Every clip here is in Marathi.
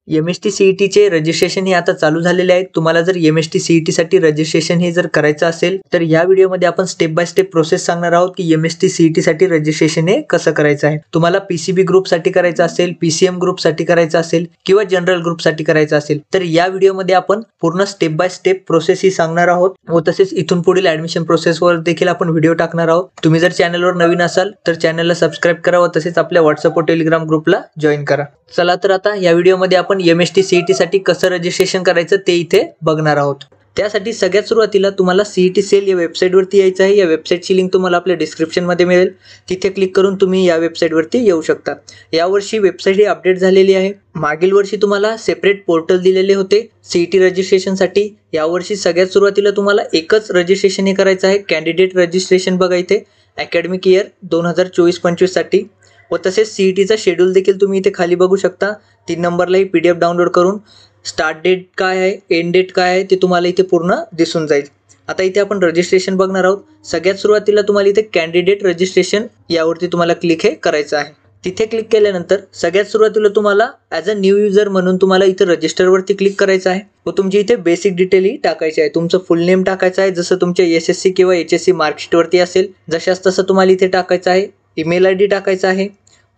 एम-एस-टी सी-ई-टीचे रजिस्ट्रेशन हे आता चालू झालेले आहे. तुम्हाला जर एम-एस-टी सी-ई-टीसाठी रजिस्ट्रेशन हे जर करायचं असेल तर या व्हिडिओमध्ये आपण स्टेप बाय स्टेप प्रोसेस सांगणार आहोत की एम-एस-टी सी-ई-टीसाठी रजिस्ट्रेशन हे कसं करायचं आहे. तुम्हाला पी-सी-बी ग्रुपसाठी करायचं असेल, पी-सी-एम ग्रुपसाठी करायचं असेल किंवा जनरल ग्रुपसाठी करायचं असेल तर या व्हिडिओमध्ये आपण पूर्ण स्टेप बाय स्टेप प्रोसेस ही सांगणार आहोत व तसेच इथून पुढील ऍडमिशन प्रोसेसवर देखील आपण व्हिडिओ टाकणार आहोत. तुम्ही जर चॅनलवर नवीन असाल तर चॅनलला सबस्क्राईब करा व तसेच आपल्या व्हॉट्सअप व टेलिग्राम ग्रुपला जॉईन करा. चला तर आता या व्हिडिओमध्ये आपण एम-एस-टी सी-ई-टी साठी कसं रजिस्ट्रेशन करायचं ते इथे बघणार आहोत. त्यासाठी सगळ्यात सुरुवातीला तुम्हाला सी-ई-टी सेल या वेबसाईटवरती यायचं आहे. या वेबसाईटची लिंक तुम्हाला आपल्या डिस्क्रिप्शनमध्ये मिळेल. तिथे क्लिक करून तुम्ही या वेबसाईटवरती येऊ शकता. यावर्षी वेबसाईट ही अपडेट झालेली आहे. मागील वर्षी तुम्हाला सेपरेट पोर्टल दिलेले होते सी-ई-टी रजिस्ट्रेशनसाठी. यावर्षी सगळ्यात सुरुवातीला तुम्हाला एकच रजिस्ट्रेशन हे करायचं आहे. कॅन्डिडेट रजिस्ट्रेशन बघा इथे अकॅडमिक इयर 2024-25 साठी व तसेच सी-ई-टीचा शेड्यूल देखील तुम्ही इथे खाली बघू शकता. 3 नंबरला ही PDF डाउनलोड करून स्टार्ट डेट काय आहे, एंड डेट काय आहे ते तुम्हाला इथे पूर्ण दिसून जाईल. आता इथे आपण रजिस्ट्रेशन बघणार आहोत. सगळ्यात सुरुवातीला तुम्हाला इथे कॅन्डिडेट रजिस्ट्रेशन यावरती तुम्हाला क्लिक हे करायचं आहे. तिथे क्लिक केल्यानंतर सगळ्यात सुरुवातीला तुम्हाला ॲज अ न्यू युजर म्हणून तुम्हाला इथे रजिस्टरवरती क्लिक करायचं आहे व तुमची इथे बेसिक डिटेल ही टाकायची आहे. तुमचं फुल नेम टाकायचं आहे जसं तुमच्या SSC किंवा HSC मार्कशीटवरती असेल जशास तसं तुम्हाला इथे टाकायचं आहे. ईमेल ID टाकायचा आहे.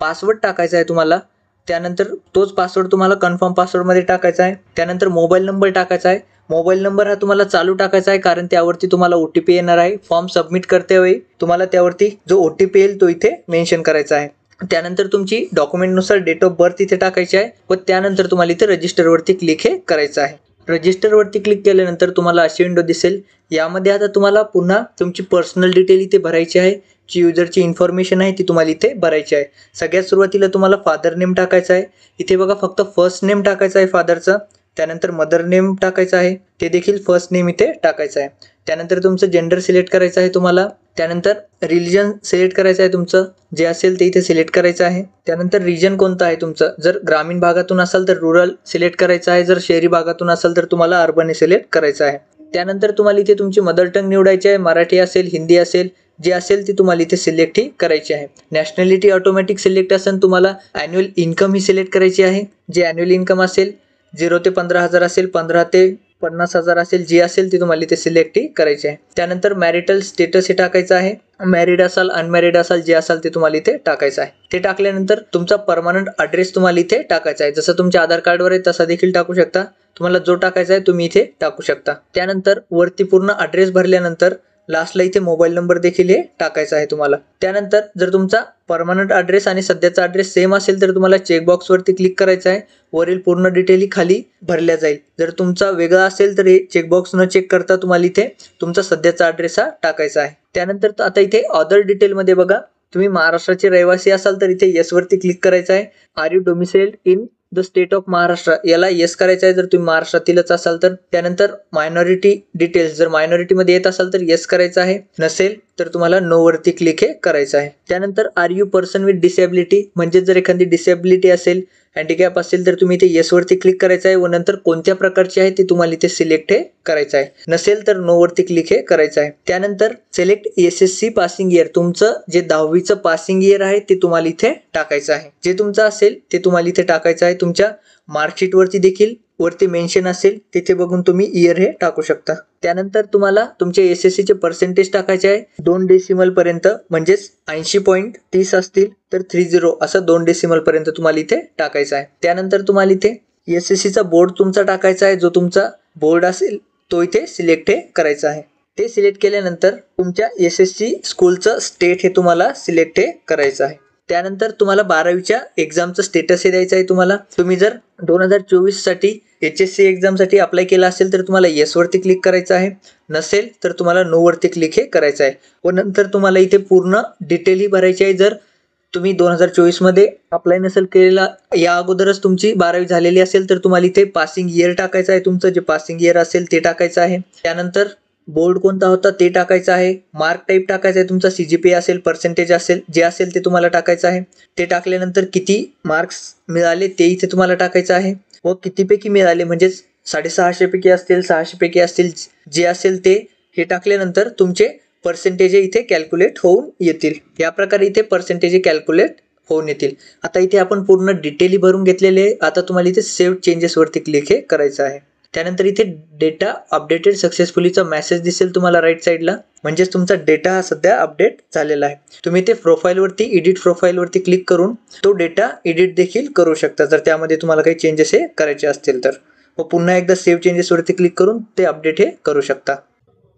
पासवर्ड टाकायचा आहे तुम्हाला. त्यानंतर तोच पासवर्ड तुम्हाला कन्फर्म पासवर्डमध्ये टाकायचा आहे. त्यानंतर मोबाईल नंबर टाकायचा आहे. मोबाईल नंबर हा तुम्हाला चालू टाकायचा आहे कारण त्यावरती तुम्हाला OTP येणार आहे. फॉर्म सबमिट करतेवेळी तुम्हाला त्यावरती जो OTP येईल तो इथे मेन्शन करायचा आहे. त्यानंतर तुमची डॉक्युमेंटनुसार डेट ऑफ बर्थ इथे टाकायची आहे व त्यानंतर तुम्हाला इथे रजिस्टरवरती क्लिक हे करायचं आहे. रजिस्टरवरती क्लिक केल्यानंतर तुम्हाला अशी विंडो दिसेल. यामध्ये आता तुम्हाला पुन्हा तुमची पर्सनल डिटेल इथे भरायची आहे. जी युजरची इन्फॉर्मेशन आहे ती तुम्हाला इथे भरायची आहे. सगळ्यात सुरुवातीला तुम्हाला फादर नेम टाकायचा आहे. इथे बघा फक्त फर्स्ट नेम टाकायचं आहे फादरचं. त्यानंतर मदर नेम टाकायचं आहे. ते देखील फर्स्ट नेम इथे टाकायचं आहे. त्यानंतर तुमचं जेंडर सिलेक्ट करायचं आहे तुम्हाला. त्यानंतर रिलिजन सिलेक्ट करायचं आहे तुमचं जे असेल ते इथे सिलेक्ट करायचं आहे. त्यानंतर रिजन कोणतं आहे तुमचं. जर ग्रामीण भागातून असाल तर रुरल सिलेक्ट करायचं आहे. जर शहरी भागातून असाल तर तुम्हाला अर्बन सिलेक्ट करायचं आहे. त्यानंतर तुम्हाला इथे तुमची मदर टंग निवडायची आहे. मराठी असेल, हिंदी असेल, जे असेल ती तुम्हाला इथे सिलेक्ट ही करायची आहे. नॅशनॅलिटी ऑटोमॅटिक सिलेक्ट असेल. तुम्हाला ॲन्युअल इन्कम ही सिलेक्ट करायची आहे. जे ॲन्युअल इन्कम असेल 0 ते 15,000 असेल, 15 ते 50,000 असेल, जी असेल ती तुम्हाला इथे सिलेक्ट ही करायची आहे. त्यानंतर मॅरिटल स्टेटस हे टाकायचं आहे. मॅरिड असाल, अनमॅरिड असाल, जे असाल ते तुम्हाला इथे टाकायचं आहे. ते टाकल्यानंतर तुमचा परमनंट ॲड्रेस तुम्हाला इथे टाकायचा आहे. जसं तुमच्या आधार कार्डवर आहे तसा देखील टाकू शकता. तुम्हाला जो टाकायचा आहे तुम्ही इथे टाकू शकता. त्यानंतर वरती पूर्ण ॲड्रेस भरल्यानंतर लास्टला इथे मोबाईल नंबर देखील हे टाकायचा आहे तुम्हाला. त्यानंतर जर तुमचा परमनंट ॲड्रेस आणि सध्याचा ॲड्रेस सेम असेल तर तुम्हाला चेकबॉक्सवरती क्लिक करायचं आहे. वरील पूर्ण डिटेल ही खाली भरल्या जाईल. जर तुमचा वेगळा असेल तर हे चेकबॉक्स न चेक करता तुम्हाला इथे तुमचा सध्याचा ॲड्रेस हा टाकायचा आहे. त्यानंतर आता इथे अदर डिटेलमध्ये बघा तुम्ही महाराष्ट्राचे रहिवासी असाल तर इथे येस वरती क्लिक करायचं आहे. Are you domiciled in the state of Maharashtra याला येस करायचं आहे जर तुम्ही महाराष्ट्रातीलच असाल तर. त्यानंतर मायनॉरिटी डिटेल्स जर मायनॉरिटीमध्ये येत असाल तर येस करायचं आहे. नसेल तर तुम्हाला नो वरती क्लिक हे करायचं आहे. त्यानंतर are you person with disability म्हणजे जर एखादी डिसेबिलिटी असेल, हँडिकॅप असेल तर तुम्ही इथे येस वरती क्लिक करायचं आहे व नंतर कोणत्या प्रकारची आहे ती तुम्हाला इथे सिलेक्ट हे करायचं आहे. नसेल तर नो वरती क्लिक हे करायचं आहे. त्यानंतर सिलेक्ट SSC पासिंग इयर तुमचं जे 10वीचं पासिंग इयर आहे ते तुम्हाला इथे टाकायचं आहे. जे तुमचं असेल ते तुम्हाला इथे टाकायचं आहे. तुमच्या मार्कशीटवरती देखील वरती मेन्शन असेल तिथे बघून तुम्ही इयर हे टाकू शकता. त्यानंतर तुम्हाला तुमचे SSCचे पर्सेंटेज टाकायचे आहे 2 डेसिमल पर्यंत म्हणजेच 80.30 असतील तर 30 असं 2 डेसिमल पर्यंत तुम्हाला इथे टाकायचं आहे. त्यानंतर तुम्हाला इथे SSCचा बोर्ड तुमचा टाकायचा आहे. जो तुमचा बोर्ड असेल तो इथे सिलेक्ट हे करायचा आहे. ते सिलेक्ट केल्यानंतर तुमच्या SSC स्कूलचं स्टेट हे तुम्हाला सिलेक्ट हे करायचं आहे. त्यानंतर तुम्हाला 12वीच्या एक्झामचं स्टेटस हे द्यायचं आहे तुम्हाला. तुम्ही जर 2024 साठी HSC एक्झामसाठी अप्लाय केला असेल तर तुम्हाला येस वरती क्लिक करायचं आहे. नसेल तर तुम्हाला नो वरती क्लिक हे करायचं आहे व नंतर तुम्हाला इथे पूर्ण डिटेल ही भरायची आहे. जर तुम्ही 2024 मध्ये अप्लाय नसेल केलेला, या अगोदरच तुमची 12वी झालेली असेल तर तुम्हाला इथे पासिंग इयर टाकायचं आहे. तुमचं जे पासिंग इयर असेल ते टाकायचं आहे. त्यानंतर बोर्ड कोणता होता ते टाकायचं आहे. मार्क टाईप टाकायचं आहे. तुमचा CGPA असेल, पर्सेंटेज असेल, जे असेल ते तुम्हाला टाकायचं आहे. ते टाकल्यानंतर किती मार्क्स मिळाले ते इथे तुम्हाला टाकायचं आहे व कितीपैकी मिळाले म्हणजेच 650 पैकी असतील, 600 पैकी असतील, जे असेल ते हे टाकल्यानंतर तुमचे पर्सेंटेज इथे कॅल्क्युलेट होऊन येतील. या प्रकारे इथे पर्सेंटेज कॅल्क्युलेट होऊन येतील. आता इथे आपण पूर्ण डिटेल भरून घेतलेले आहे. आता तुम्हाला इथे सेव्ह चेंजेस वरती क्लिक हे करायचं आहे. त्यानंतर इथे डेटा अपडेटेड सक्सेसफुलीचा मेसेज दिसेल तुम्हाला राईट साईडला, म्हणजेच तुमचा डेटा हा सध्या अपडेट झालेला आहे. तुम्ही ते प्रोफाईलवरती एडिट प्रोफाईलवरती क्लिक करून तो डेटा एडिट देखील करू शकता जर त्यामध्ये तुम्हाला काही चेंजेस हे करायचे असतील तर. व पुन्हा एकदा सेव्ह चेंजेस वरती क्लिक करून ते अपडेट हे करू शकता.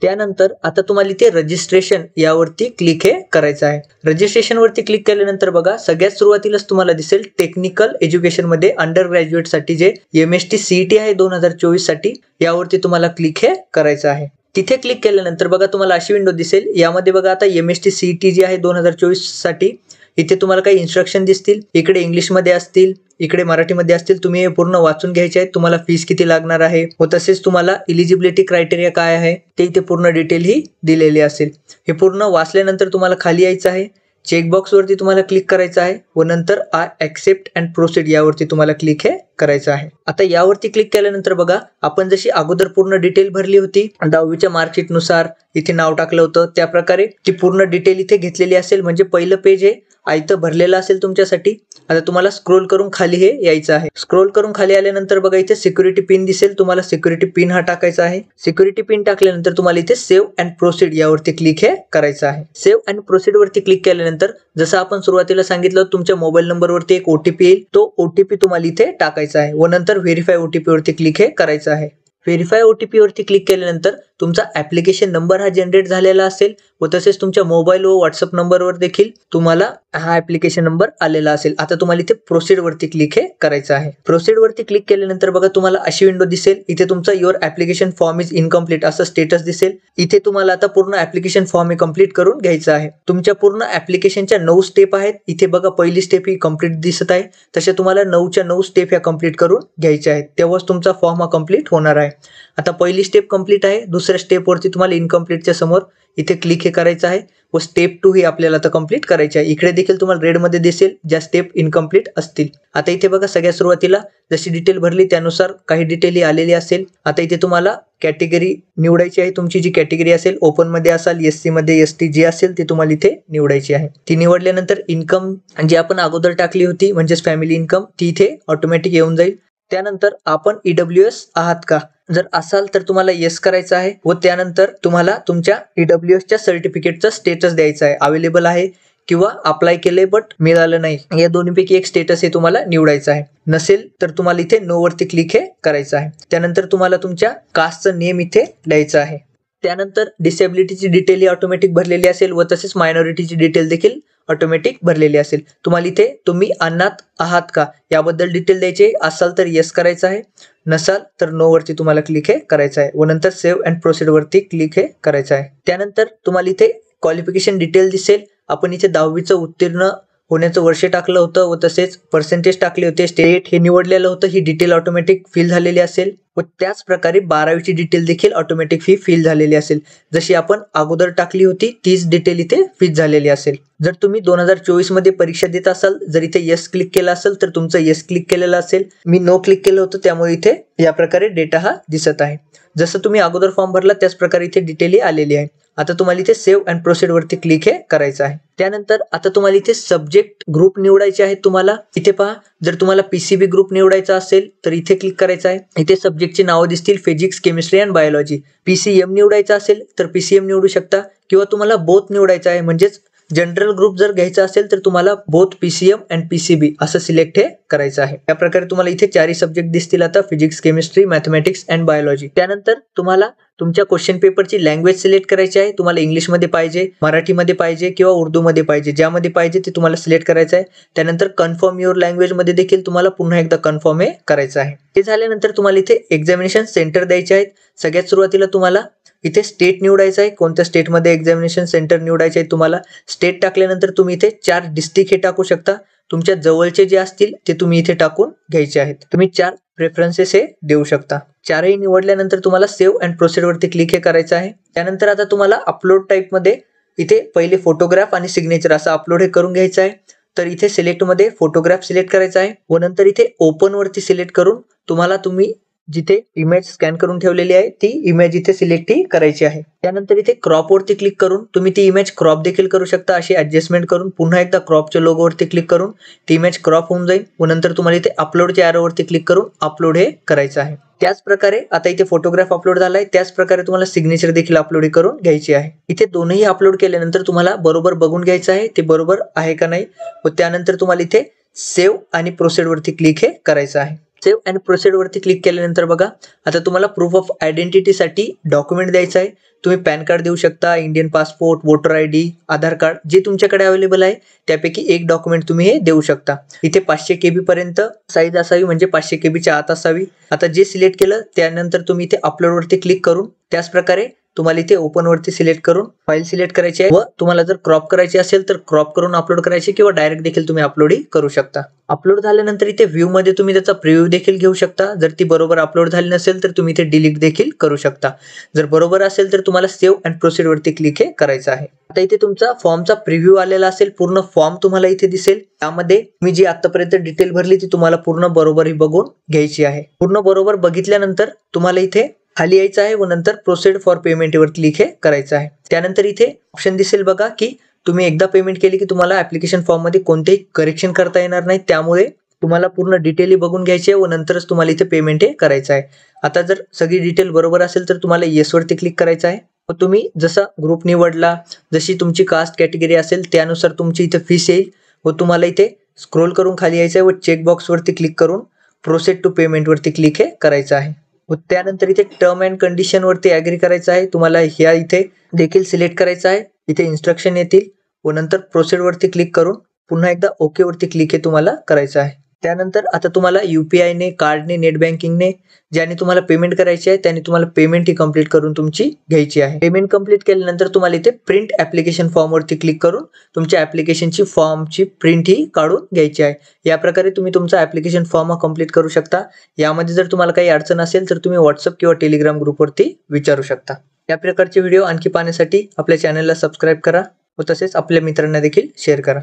त्यानंतर आता तुम्हाला इथे रजिस्ट्रेशन यावरती क्लिक हे करायचं आहे. रजिस्ट्रेशन वरती क्लिक केल्यानंतर बघा सगळ्यात सुरुवातीलाच तुम्हाला दिसेल टेक्निकल एज्युकेशन मध्ये अंडर ग्रॅज्युएट साठी जे MST CET आहे 2024 साठी, यावरती तुम्हाला क्लिक हे करायचं आहे. तिथे क्लिक केल्यानंतर बघा तुम्हाला अशी विंडो दिसेल. यामध्ये बघा आता MST CET जी आहे 2024 साठी, इथे तुम्हाला काही इन्स्ट्रक्शन दिसतील. इकडे इंग्लिशमध्ये असतील, इकडे मराठीमध्ये असतील. तुम्ही हे पूर्ण वाचून घ्यायचे आहेत. तुम्हाला फीस किती लागणार आहे व तसेच तुम्हाला इलिजिबिलिटी क्रायटेरिया काय आहे ते इथे पूर्ण डिटेल ही दिलेली असेल. हे पूर्ण वाचल्यानंतर तुम्हाला खाली यायचं आहे. चेकबॉक्स वरती तुम्हाला क्लिक करायचं आहे व नंतर आय ॲक्सेप्ट अँड प्रोसीड यावरती तुम्हाला क्लिक हे करायचं आहे. आता यावरती क्लिक केल्यानंतर बघा आपण जशी अगोदर पूर्ण डिटेल भरली होती 10वीच्या मार्कशीट नुसार इथे नाव टाकलं होतं, त्या प्रकारे ती पूर्ण डिटेल इथे घेतलेली असेल. म्हणजे पहिलं पेज हे आयतं भरलेलं असेल तुमच्यासाठी. आता तुम्हाला स्क्रोल करून खाली हे यायचं आहे. स्क्रोल करून खाली आल्यानंतर बघा इथे सिक्युरिटी पिन दिसेल. तुम्हाला सिक्युरिटी पिन हा टाकायचा आहे. सिक्युरिटी पिन टाकल्यानंतर तुम्हाला इथे सेव्ह अँड प्रोसीड यावरती क्लिक हे करायचं आहे. सेव्ह अँड प्रोसीड वरती क्लिक केल्यानंतर जसं आपण सुरुवातीला सांगितलं तुमच्या मोबाईल नंबरवरती एक OTP येईल. तो OTP तुम्हाला इथे टाकायचा आहे व नंतर व्हेरीफाय OTP वरती क्लिक हे करायचं आहे. व्हेरीफाय OTP वरती क्लिक केल्यानंतर तुमचा ऍप्लिकेशन नंबर हा जनरेट झालेला असेल व तसेच तुमच्या मोबाईल व व्हॉट्सअप नंबरवर देखील तुम्हाला हा ऍप्लिकेशन नंबर आलेला असेल. आता तुम्हाला इथे प्रोसीड वरती क्लिक हे करायचं आहे. प्रोसीड वरती क्लिक केल्यानंतर बघा तुम्हाला अशी विंडो दिसेल. इथे तुमचा your application form is incomplete असं स्टेटस दिसेल. इथे तुम्हाला आता पूर्ण ऍप्लिकेशन फॉर्म हे कम्प्लीट करून घ्यायचं आहे. तुमच्या पूर्ण ऍप्लिकेशनच्या 9 स्टेप आहेत. इथे बघा पहिली स्टेप ही कम्प्लीट दिसत आहे. तसे तुम्हाला 9च्या 9 स्टेप ह्या कम्प्लीट करून घ्यायच्या आहेत. तेव्हाच तुमचा फॉर्म हा कम्प्लीट होणार आहे. आता पहिली स्टेप कम्प्लीट आहे. दुसऱ्या स्टेप वरती तुम्हाला इनकम्प्लीटच्या समोर इथे क्लिक हे करायचं आहे व स्टेप 2 ही आपल्याला आता कम्प्लीट करायची आहे. इकडे देखील तुम्हाला रेड मध्ये दिसेल ज्या स्टेप इनकम्प्लीट असतील. आता इथे बघा सगळ्यात सुरुवातीला जशी डिटेल भरली त्यानुसार काही डिटेल ही आलेली असेल. आता इथे तुम्हाला कॅटेगरी निवडायची आहे. तुमची जी कॅटेगरी असेल ओपन मध्ये असाल, SC मध्ये, ST जी असेल ती तुम्हाला इथे निवडायची आहे. ती निवडल्यानंतर इन्कम जी आपण अगोदर टाकली होती म्हणजेच फॅमिली इन्कम ती इथे ऑटोमॅटिक येऊन जाईल. त्यानंतर आपण EWS आहात का, जर असाल तर तुम्हाला येस करायचं आहे व त्यानंतर तुम्हाला तुमच्या EWSच्या सर्टिफिकेटचा स्टेटस द्यायचा आहे. अवेलेबल आहे किंवा अप्लाय केले बट मिळालं नाही, या दोन्हीपैकी एक स्टेटस हे तुम्हाला निवडायचं आहे. नसेल तर तुम्हाला इथे नो वरती क्लिक हे करायचं आहे. त्यानंतर तुम्हाला तुमच्या कास्टचं नेम इथे लिहायचं आहे. त्यानंतर डिसेबिलिटीची डिटेल ही ऑटोमॅटिक भरलेली असेल व तसेच मायनॉरिटीची डिटेल देखील ऑटोमॅटिक भरलेली असेल. तुम्हाला इथे तुम्ही अनाथ आहात का याबद्दल डिटेल द्यायचे असाल तर येस करायचं आहे, नसाल तर नो वरती तुम्हाला क्लिक हे करायचं आहे व नंतर सेव्ह अँड प्रोसीड वरती क्लिक हे करायचं आहे. त्यानंतर तुम्हाला इथे क्वालिफिकेशन डिटेल दिसेल. आपण इथे 10वीचं उत्तीर्ण होण्याचं वर्ष टाकलं होतं व तसेच पर्सेंटेज टाकले होते, स्टेट हे निवडलेलं होतं. ही डिटेल ऑटोमॅटिक फिल झालेली असेल व त्याच प्रकारे 12वीची डिटेल देखील ऑटोमॅटिक फिल झालेली असेल. जशी आपण अगोदर टाकली होती तीच डिटेल इथे फिल झालेली असेल. जर तुम्ही 2024 मध्ये परीक्षा देत असाल, जर इथे येस क्लिक केलं असेल तर तुमचं येस क्लिक केलेलं असेल. मी नो क्लिक केलं होतं त्यामुळे इथे या प्रकारे डेटा हा दिसत आहे. जसं तुम्ही अगोदर फॉर्म भरला त्याच प्रकारे इथे डिटेल ही आलेली आहे. आता तुम्हाला इथे सेव्ह अँड प्रोसीड वरती क्लिक हे करायचं आहे. त्यानंतर आता तुम्हाला इथे सब्जेक्ट ग्रुप निवडायचे आहेत. तुम्हाला इथे पहा, जर तुम्हाला PCB ग्रुप निवडायचा असेल तर इथे क्लिक करायचं आहे. इथे सब्जेक्टची नावं दिसतील physics, chemistry and biology. PCM निवडायचा असेल तर PCM निवडू शकता किंवा तुम्हाला बोथ निवडायचं आहे म्हणजेच जनरल ग्रुप जर घ्यायचा असेल तर तुम्हाला बोथ PCM अँड PCB असं सिलेक्ट हे करायचं आहे. या प्रकारे तुम्हाला इथे 4 सब्जेक्ट दिसतील आता physics, chemistry, mathematics and biology. त्यानंतर तुम्हाला तुमच्या क्वेश्चन पेपरची लँग्वेज सिलेक्ट करायची आहे. तुम्हाला इंग्लिशमध्ये पाहिजे, मराठीमध्ये पाहिजे किंवा उर्दूमध्ये पाहिजे, ज्यामध्ये पाहिजे ते तुम्हाला सिलेक्ट करायचं आहे. त्यानंतर कन्फर्म युअर लँग्वेज मध्ये देखील तुम्हाला पुन्हा एकदा कन्फर्म हे करायचं आहे. हे झाल्यानंतर तुम्हाला इथे एक्झामिनेशन सेंटर द्यायचे आहेत. सगळ्यात सुरुवातीला तुम्हाला इथे स्टेट निवडायचं आहे. कोणत्या स्टेटमध्ये एक्झामिनेशन सेंटर निवडायचे आहे तुम्हाला. स्टेट टाकल्यानंतर तुम्ही इथे 4 डिस्ट्रिक्ट हे टाकू शकता. तुमच्या जवळचे जे असतील ते तुम्ही इथे टाकून घ्यायचे आहेत. तुम्ही 4 प्रेफरन्सेस हे देऊ शकता. 4ही निवडल्यानंतर तुम्हाला सेव्ह अँड प्रोसीड वरती क्लिक हे करायचं आहे. त्यानंतर आता तुम्हाला अपलोड टाईप मध्ये इथे पहिले फोटोग्राफ आणि सिग्नेचर असं अपलोड हे करून घ्यायचं आहे. तर इथे सिलेक्ट मध्ये फोटोग्राफ सिलेक्ट करायचा आहे व नंतर इथे ओपन वरती सिलेक्ट करून तुम्ही जिथे इमेज स्कॅन करून ठेवलेली आहे ती इमेज इथे सिलेक्ट ही करायची आहे. त्यानंतर इथे क्रॉप वरती क्लिक करून तुम्ही ती इमेज क्रॉप देखील करू शकता. अशी ऍडजस्टमेंट करून पुन्हा एकदा क्रॉपच्या लोगो वरती क्लिक करून ती इमेज क्रॉप होऊन जाईल व नंतर तुम्हाला इथे अपलोडच्या एरो वरती क्लिक करून अपलोड हे करायचं आहे. त्याच प्रकारे आता इथे फोटोग्राफ अपलोड झालाय, त्याच प्रकारे तुम्हाला सिग्नेचर देखील अपलोड करून घ्यायची आहे. इथे दोन्ही अपलोड केल्यानंतर तुम्हाला बरोबर बघून घ्यायचं आहे ते बरोबर आहे का नाही व त्यानंतर तुम्हाला इथे सेव्ह आणि प्रोसीड वरती क्लिक हे करायचं आहे. सेव्ह आणि प्रोसीड वरती क्लिक केल्यानंतर बघा आता तुम्हाला प्रूफ ऑफ आयडेंटिटी साठी डॉक्युमेंट द्यायचं आहे. तुम्ही पॅन कार्ड देऊ शकता, इंडियन पासपोर्ट, वोटर आयडी, आधार कार्ड जे तुमच्याकडे अवेलेबल आहे त्यापैकी एक डॉक्युमेंट तुम्ही हे देऊ शकता. इथे 500 KB पर्यंत साईज असावी म्हणजे 500 KBच्या आत असावी. आता जे सिलेक्ट केलं त्यानंतर तुम्ही इथे अपलोड वरती क्लिक करून त्याच प्रकारे तुम्हाला इथे ओपन वरती सिलेक्ट करून फाईल सिलेक्ट करायची आहे व तुम्हाला जर क्रॉप करायची असेल तर क्रॉप करून अपलोड करायची किंवा डायरेक्ट देखील तुम्ही अपलोड करू शकता. अपलोड झाल्यानंतर इथे व्ह्यू मध्ये तुम्ही त्याचा प्रिव्ह्यू देखील घेऊ शकता. जर ती बरोबर अपलोड झाली नसेल तर तुम्ही इथे डिलीट देखील करू शकता. जर बरोबर असेल तर तुम्हाला सेव्ह अँड प्रोसीड वरती क्लिक हे करायचं आहे. आता इथे तुमचा फॉर्मचा प्रिव्ह्यू आलेला असेल, पूर्ण फॉर्म तुम्हाला इथे दिसेल. त्यामध्ये मी जी आतापर्यंत डिटेल भरली ती तुम्हाला पूर्ण बरोबर ही बघून घ्यायची आहे. पूर्ण बरोबर बघितल्यानंतर तुम्हाला इथे खाली यायचं आहे व नंतर प्रोसीड फॉर पेमेंट वर क्लिक हे करायचं आहे. त्यानंतर इथे ऑप्शन दिसेल बघा की तुम्ही एकदा पेमेंट केली की तुम्हाला ऍप्लिकेशन फॉर्म मध्ये कोणतेही करेक्शन करता येणार नाही, त्यामुळे तुम्हाला पूर्ण डिटेल बघून घ्यायची आहे व नंतरच तुम्हाला इथे पेमेंट हे करायचं आहे. आता जर सगळी डिटेल बरोबर असेल तर तुम्हाला येस वरती क्लिक करायचं आहे व तुम्ही जसा ग्रुप निवडला, जशी तुमची कास्ट कॅटेगरी असेल त्यानुसार तुमची इथे फीस येईल व तुम्हाला इथे स्क्रोल करून खाली यायचं आहे व चेकबॉक्स वरती क्लिक करून प्रोसीड टू पेमेंट वरती क्लिक हे करायचं आहे. व त्यानंतर इथे टर्म अँड कंडिशन वरती ऍग्री करायचं आहे. तुम्हाला ह्या इथे देखील सिलेक्ट करायचं आहे. इथे इन्स्ट्रक्शन येतील व नंतर प्रोसीड वरती क्लिक करून पुन्हा एकदा ओके वरती क्लिक हे तुम्हाला करायचं आहे. त्यानंतर आता तुम्हाला UPI ने, कार्डने, नेट बँकिंगने ज्याने तुम्हाला पेमेंट करायची आहे त्याने तुम्हाला पेमेंट ही कंप्लीट करून तुमची घ्यायची आहे. पेमेंट कंप्लीट केल्यानंतर तुम्हाला इथे प्रिंट ऍप्लिकेशन फॉर्म वरती क्लिक करून तुमच्या ऍप्लिकेशनची फॉर्मची प्रिंट ही काढून घ्यायची आहे. या प्रकारे तुम्ही तुमचा ऍप्लिकेशन फॉर्म कंप्लीट करू शकता. यामध्ये जर तुम्हाला काही अडचण असेल तर तुम्ही व्हॉट्सअप किंवा टेलिग्राम ग्रुपवरती विचारू शकता. या प्रकारचे व्हिडिओ आणखी पाहण्यासाठी आपल्या चॅनलला सबस्क्राईब करा व तसेच आपल्या मित्रांना देखील शेअर करा.